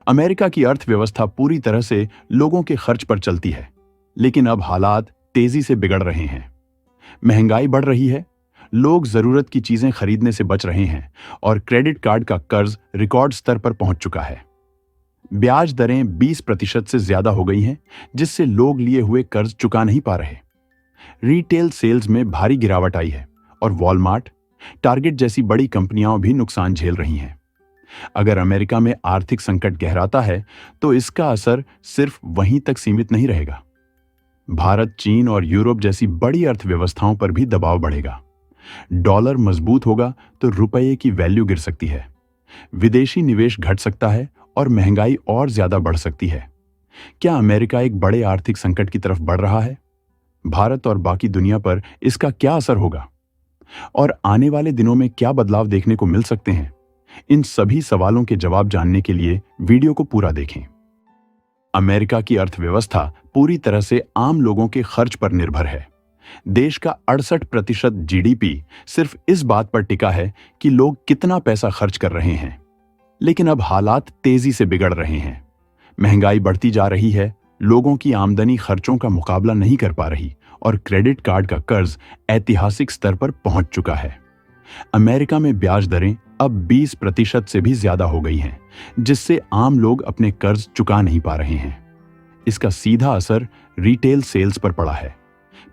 America की अर्थव्यवस्था पूरी तरह से लोगों के खर्च पर चलती है, लेकिन अब हालात तेजी से बिगड़ रहे हैं। महंगाई बढ़ रही है, लोग जरूरत की चीजें खरीदने से बच रहे हैं और क्रेडिट कार्ड का कर्ज रिकॉर्ड स्तर पर पहुंच चुका है। ब्याज दरें 20% से ज्यादा हो गई हैं, जिससे लोग लिए हुए कर्ज चुका नहीं पा रहे। रिटेल सेल्स में भारी गिरावट आई है और वॉलमार्ट, टारगेट जैसी बड़ी कंपनियां भी नुकसान झेल रही हैं। अगर अमेरिका में आर्थिक संकट गहराता है, तो इसका असर सिर्फ वहीं तक सीमित नहीं रहेगा। भारत, चीन और यूरोप जैसी बड़ी अर्थव्यवस्थाओं पर भी दबाव बढ़ेगा। डॉलर मजबूत होगा तो रुपये की वैल्यू गिर सकती है, विदेशी निवेश घट सकता है और महंगाई और ज्यादा बढ़ सकती है। क्या अमेरिका एक बड़े आर्थिक संकट की तरफ बढ़ रहा है? भारत और बाकी दुनिया पर इसका क्या असर होगा? और आने वाले दिनों में क्या बदलाव देखने को मिल सकते हैं? इन सभी सवालों के जवाब जानने के लिए वीडियो को पूरा देखें। अमेरिका की अर्थव्यवस्था पूरी तरह से आम लोगों के खर्च पर निर्भर है। देश का 68% जीडीपी सिर्फ इस बात पर टिका है कि लोग कितना पैसा खर्च कर रहे हैं। लेकिन अब हालात तेजी से बिगड़ रहे हैं। महंगाई बढ़ती जा रही है, लोगों की आमदनी खर्चों का मुकाबला नहीं कर पा रही और क्रेडिट कार्ड का कर्ज ऐतिहासिक स्तर पर पहुंच चुका है। अमेरिका में ब्याज दरें अब 20% से भी ज्यादा हो गई हैं, जिससे आम लोग अपने कर्ज चुका नहीं पा रहे हैं। इसका सीधा असर रिटेल सेल्स पर पड़ा है।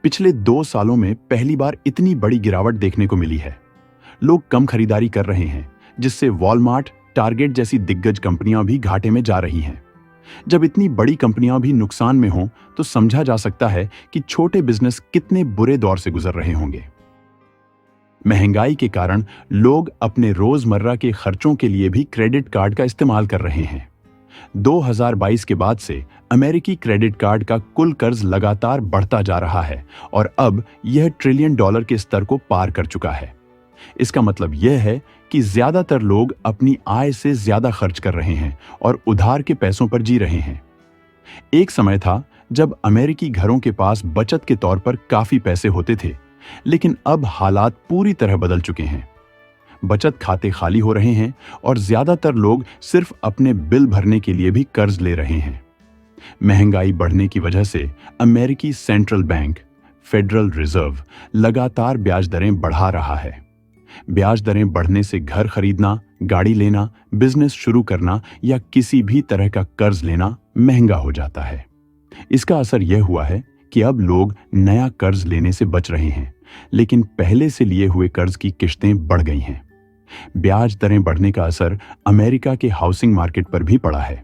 पिछले 2 सालों में पहली बार इतनी बड़ी गिरावट देखने को मिली है। लोग कम खरीदारी कर रहे हैं, जिससे वॉलमार्ट, टारगेट जैसी दिग्गज कंपनियां भी घाटे में जा रही हैं। जब इतनी बड़ी कंपनियां भी नुकसान में हों, तो समझा जा सकता है कि छोटे बिजनेस कितने बुरे दौर से गुजर रहे होंगे। महंगाई के कारण लोग अपने रोजमर्रा के खर्चों के लिए भी क्रेडिट कार्ड का इस्तेमाल कर रहे हैं। 2022 के बाद से अमेरिकी क्रेडिट कार्ड का कुल कर्ज लगातार बढ़ता जा रहा है और अब यह $1 ट्रिलियन के स्तर को पार कर चुका है। इसका मतलब यह है कि ज्यादातर लोग अपनी आय से ज्यादा खर्च कर रहे हैं और उधार के पैसों पर जी रहे हैं। एक समय था जब अमेरिकी घरों के पास बचत के तौर पर काफी पैसे होते थे, लेकिन अब हालात पूरी तरह बदल चुके हैं। बचत खाते खाली हो रहे हैं और ज्यादातर लोग सिर्फ अपने बिल भरने के लिए भी कर्ज ले रहे हैं। महंगाई बढ़ने की वजह से अमेरिकी सेंट्रल बैंक, फेडरल रिजर्व लगातार ब्याज दरें बढ़ा रहा है। ब्याज दरें बढ़ने से घर खरीदना, गाड़ी लेना, बिजनेस शुरू करना या किसी भी तरह का कर्ज लेना महंगा हो जाता है। इसका असर यह हुआ है कि अब लोग नया कर्ज लेने से बच रहे हैं, लेकिन पहले से लिए हुए कर्ज की किश्तें बढ़ गई हैं। ब्याज दरें बढ़ने का असर अमेरिका के हाउसिंग मार्केट पर भी पड़ा है।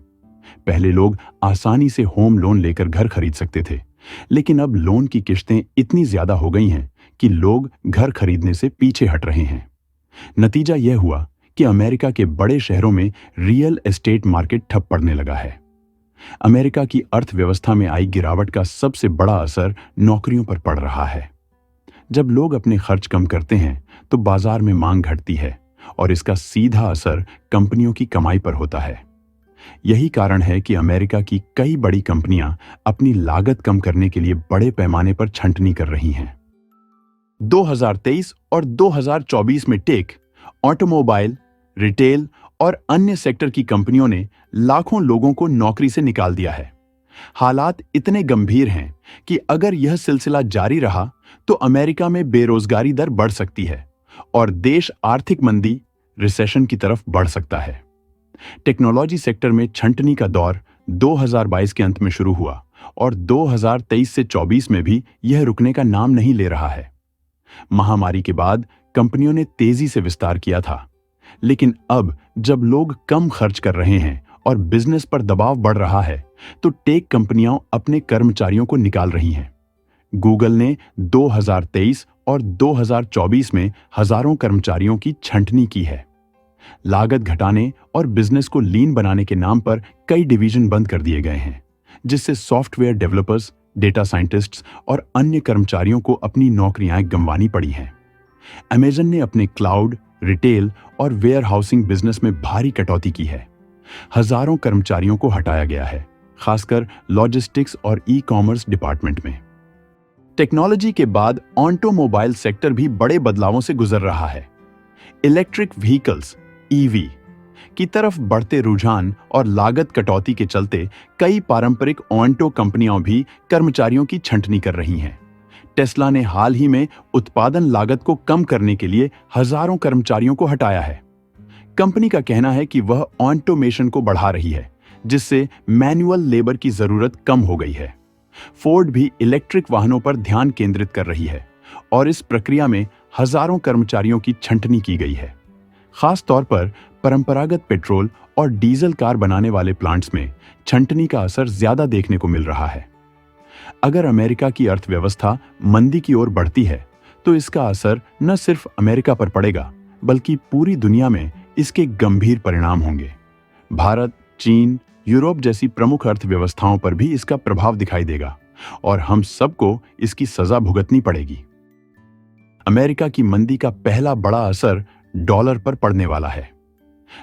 पहले लोग आसानी से होम लोन लेकर घर खरीद सकते थे, लेकिन अब लोन की किश्तें इतनी ज्यादा हो गई हैं कि लोग घर खरीदने से पीछे हट रहे हैं। नतीजा यह हुआ कि अमेरिका के बड़े शहरों में रियल एस्टेट मार्केट ठप पड़ने लगा है। अमेरिका की अर्थव्यवस्था में आई गिरावट का सबसे बड़ा असर नौकरियों पर पड़ रहा है। जब लोग अपने खर्च कम करते हैं, तो बाजार में मांग घटती है और इसका सीधा असर कंपनियों की कमाई पर होता है। यही कारण है कि अमेरिका की कई बड़ी कंपनियां अपनी लागत कम करने के लिए बड़े पैमाने पर छंटनी कर रही हैं। 2023 और 2024 में टेक, ऑटोमोबाइल, रिटेल और अन्य सेक्टर की कंपनियों ने लाखों लोगों को नौकरी से निकाल दिया है। हालात इतने गंभीर हैं कि अगर यह सिलसिला जारी रहा तो अमेरिका में बेरोजगारी दर बढ़ सकती है और देश आर्थिक मंदी, रिसेशन की तरफ बढ़ सकता है। टेक्नोलॉजी सेक्टर में छंटनी का दौर 2022 के अंत में शुरू हुआ और 2023 से 24 में भी यह रुकने का नाम नहीं ले रहा है। महामारी के बाद कंपनियों ने तेजी से विस्तार किया था, लेकिन अब जब लोग कम खर्च कर रहे हैं और बिजनेस पर दबाव बढ़ रहा है, तो टेक कंपनियां अपने कर्मचारियों को निकाल रही हैं। गूगल ने 2023 और 2024 में हजारों कर्मचारियों की छंटनी की है। लागत घटाने और बिजनेस को लीन बनाने के नाम पर कई डिवीजन बंद कर दिए गए हैं, जिससे सॉफ्टवेयर डेवलपर्स, डेटा साइंटिस्ट्स और अन्य कर्मचारियों को अपनी नौकरियां गंवानी पड़ी हैं। अमेजन ने अपने क्लाउड, रिटेल और वेयर हाउसिंग बिजनेस में भारी कटौती की है। हजारों कर्मचारियों को हटाया गया है, खासकर लॉजिस्टिक्स और ई-कॉमर्स डिपार्टमेंट में। टेक्नोलॉजी के बाद ऑटोमोबाइल सेक्टर भी बड़े बदलावों से गुजर रहा है। इलेक्ट्रिक व्हीकल्स, ईवी, की तरफ बढ़ते रुझान और लागत कटौती के चलते कई पारंपरिक ऑटो कंपनियां भी कर्मचारियों की छंटनी कर रही हैं। टेस्ला ने हाल ही में उत्पादन लागत को कम करने के लिए हजारों कर्मचारियों को हटाया है। कंपनी का कहना है कि वह ऑटोमेशन को बढ़ा रही है, जिससे मैनुअल लेबर की जरूरत कम हो गई है। फोर्ड भी इलेक्ट्रिक वाहनों पर ध्यान केंद्रित कर रही है और इस प्रक्रिया में हजारों कर्मचारियों की छंटनी की गई है। खास तौर पर परंपरागत पेट्रोल और डीजल कार बनाने वाले प्लांट्स में छंटनी का असर ज्यादा देखने को मिल रहा है। अगर अमेरिका की अर्थव्यवस्था मंदी की ओर बढ़ती है, तो इसका असर न सिर्फ अमेरिका पर पड़ेगा, बल्कि पूरी दुनिया में इसके गंभीर परिणाम होंगे। भारत, चीन, यूरोप जैसी प्रमुख अर्थव्यवस्थाओं पर भी इसका प्रभाव दिखाई देगा और हम सबको इसकी सजा भुगतनी पड़ेगी। अमेरिका की मंदी का पहला बड़ा असर डॉलर पर पड़ने वाला है।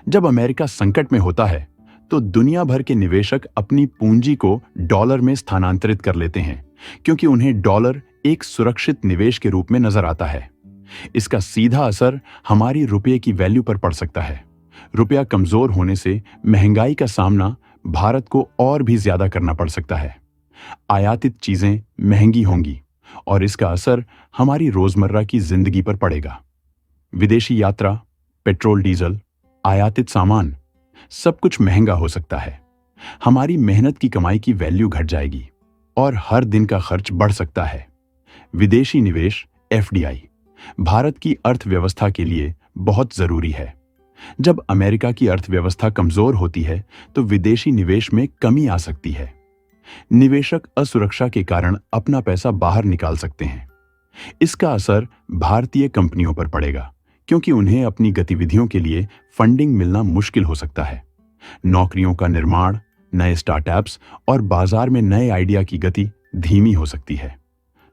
जब अमेरिका संकट में होता है, तो दुनिया भर के निवेशक अपनी पूंजी को डॉलर में स्थानांतरित कर लेते हैं, क्योंकि उन्हें डॉलर एक सुरक्षित निवेश के रूप में नजर आता है। इसका सीधा असर हमारी रुपये की वैल्यू पर पड़ सकता है। रुपया कमजोर होने से महंगाई का सामना भारत को और भी ज्यादा करना पड़ सकता है। आयातित चीजें महंगी होंगी और इसका असर हमारी रोजमर्रा की जिंदगी पर पड़ेगा। विदेशी यात्रा, पेट्रोल डीजल, आयातित सामान, सब कुछ महंगा हो सकता है। हमारी मेहनत की कमाई की वैल्यू घट जाएगी और हर दिन का खर्च बढ़ सकता है। विदेशी निवेश एफडीआई भारत की अर्थव्यवस्था के लिए बहुत जरूरी है। जब अमेरिका की अर्थव्यवस्था कमजोर होती है, तो विदेशी निवेश में कमी आ सकती है। निवेशक असुरक्षा के कारण अपना पैसा बाहर निकाल सकते हैं। इसका असर भारतीय कंपनियों पर पड़ेगा, क्योंकि उन्हें अपनी गतिविधियों के लिए फंडिंग मिलना मुश्किल हो सकता है। नौकरियों का निर्माण, नए स्टार्टअप्स और बाजार में नए आइडिया की गति धीमी हो सकती है।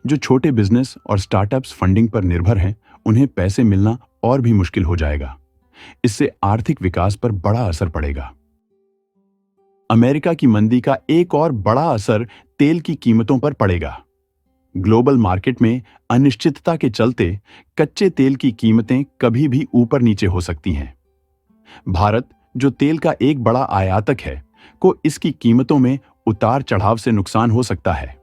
जो छोटे बिजनेस और स्टार्टअप्स फंडिंग पर निर्भर हैं, उन्हें पैसे मिलना और भी मुश्किल हो जाएगा। इससे आर्थिक विकास पर बड़ा असर पड़ेगा। अमेरिका की मंदी का एक और बड़ा असर तेल की कीमतों पर पड़ेगा। ग्लोबल मार्केट में अनिश्चितता के चलते कच्चे तेल की कीमतें कभी भी ऊपर नीचे हो सकती हैं। भारत, जो तेल का एक बड़ा आयातक है, को इसकी कीमतों में उतार चढ़ाव से नुकसान हो सकता है।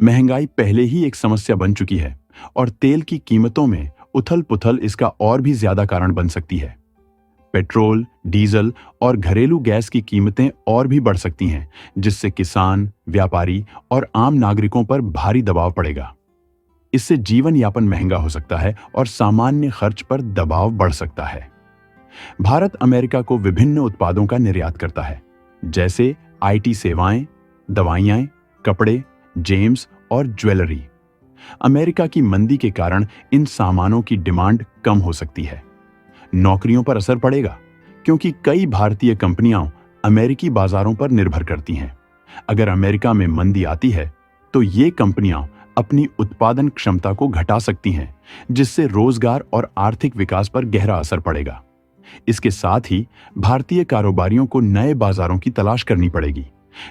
महंगाई पहले ही एक समस्या बन चुकी है और तेल की कीमतों में उथल पुथल इसका और भी ज्यादा कारण बन सकती है। पेट्रोल, डीजल और घरेलू गैस की कीमतें और भी बढ़ सकती हैं, जिससे किसान, व्यापारी और आम नागरिकों पर भारी दबाव पड़ेगा। इससे जीवन यापन महंगा हो सकता है और सामान्य खर्च पर दबाव बढ़ सकता है। भारत अमेरिका को विभिन्न उत्पादों का निर्यात करता है, जैसे आईटी सेवाएं, दवाइयां, कपड़े, जेम्स और ज्वेलरी। अमेरिका की मंदी के कारण इन सामानों की डिमांड कम हो सकती है। नौकरियों पर असर पड़ेगा, क्योंकि कई भारतीय कंपनियां अमेरिकी बाजारों पर निर्भर करती हैं। अगर अमेरिका में मंदी आती है, तो ये कंपनियां अपनी उत्पादन क्षमता को घटा सकती हैं, जिससे रोजगार और आर्थिक विकास पर गहरा असर पड़ेगा। इसके साथ ही भारतीय कारोबारियों को नए बाजारों की तलाश करनी पड़ेगी,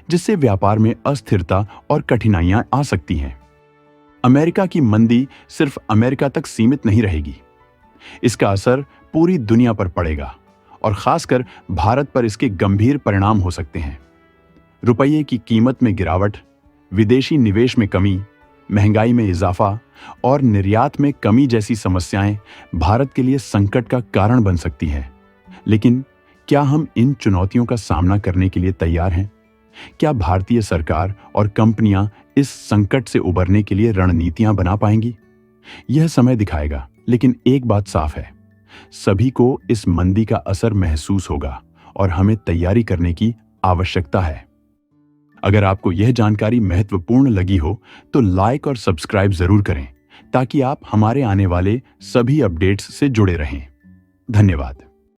जिससे व्यापार में अस्थिरता और कठिनाइयां आ सकती हैं। अमेरिका की मंदी सिर्फ अमेरिका तक सीमित नहीं रहेगी। इसका असर पूरी दुनिया पर पड़ेगा और खासकर भारत पर इसके गंभीर परिणाम हो सकते हैं। रुपये की कीमत में गिरावट, विदेशी निवेश में कमी, महंगाई में इजाफा और निर्यात में कमी जैसी समस्याएं भारत के लिए संकट का कारण बन सकती हैं। लेकिन क्या हम इन चुनौतियों का सामना करने के लिए तैयार हैं? क्या भारतीय सरकार और कंपनियां इस संकट से उबरने के लिए रणनीतियां बना पाएंगी? यह समय दिखाएगा, लेकिन एक बात साफ है, सभी को इस मंदी का असर महसूस होगा और हमें तैयारी करने की आवश्यकता है। अगर आपको यह जानकारी महत्वपूर्ण लगी हो, तो लाइक और सब्सक्राइब जरूर करें, ताकि आप हमारे आने वाले सभी अपडेट्स से जुड़े रहें। धन्यवाद।